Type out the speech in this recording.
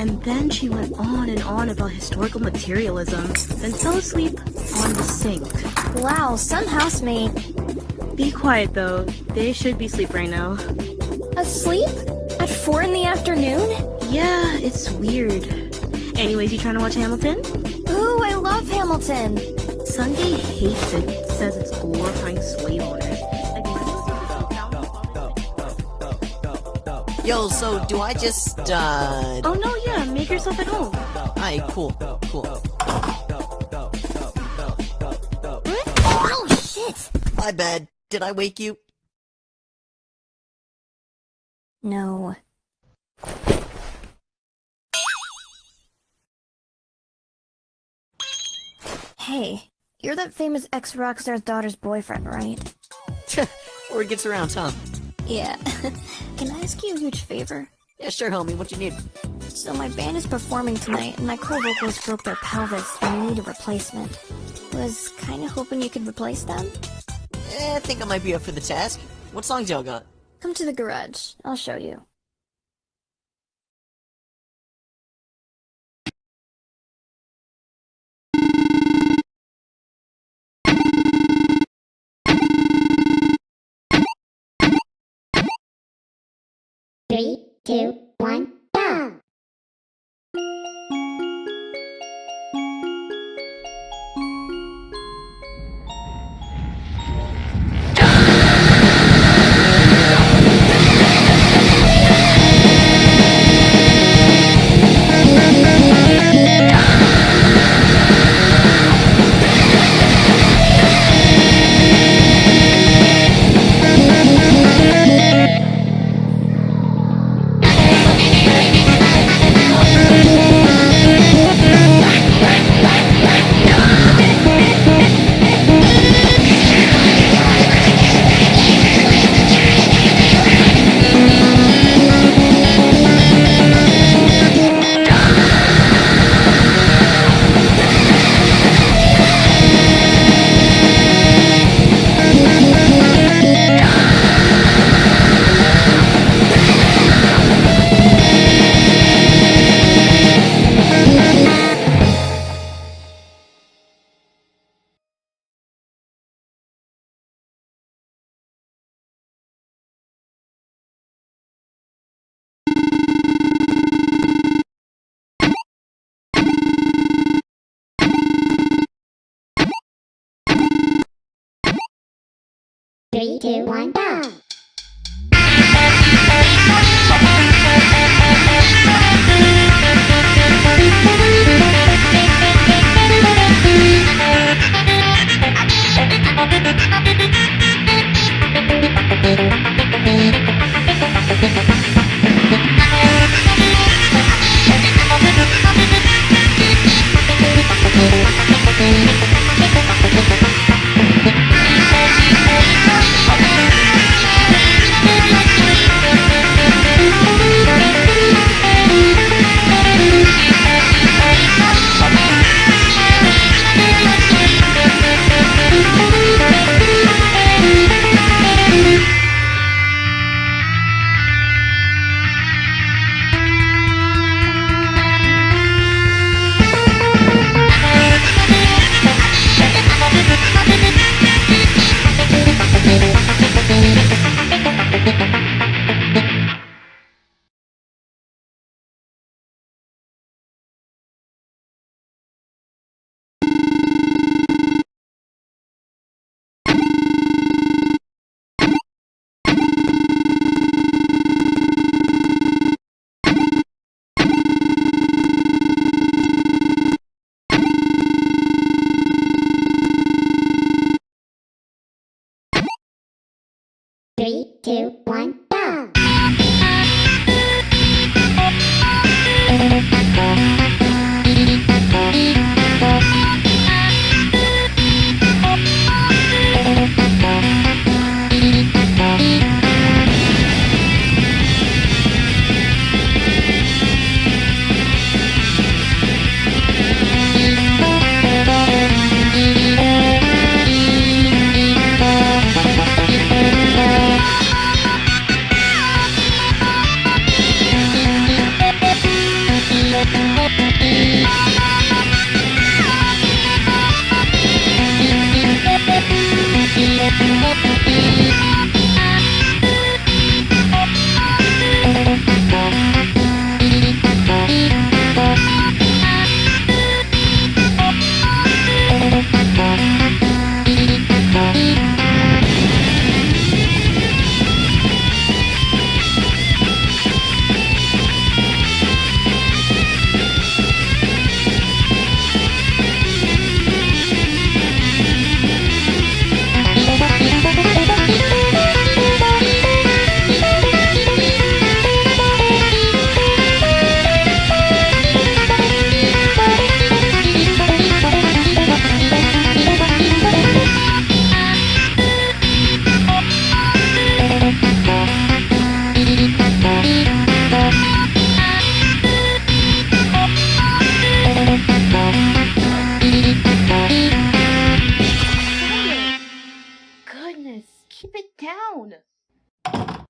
And then she went on and on about historical materialism, then fell asleep on the sink. Wow, some housemate. Be quiet though, they should be asleep right now. Asleep? At 4 in the afternoon? Yeah, it's weird. Anyways, you trying to watch Hamilton? Ooh, I love Hamilton. Sunday hates it, says it's glorifying slave owners. Yo, so do I just, Oh no, yeah, make yourself at home. Alright, cool. Oh, shit! My bad. Did I wake you? No. Hey, you're that famous ex-rockstar's daughter's boyfriend, right? Word gets around, huh? Yeah. Can I ask you a huge favor? Yeah, sure, homie. What you need? So my band is performing tonight, and my co-vocals broke their pelvis, and we need a replacement. Was kinda hoping you could replace them? I think I might be up for the task. What songs y'all got? Come to the garage. I'll show you. Three, two, one, go! Three, two, one, go! Goodness, keep it down.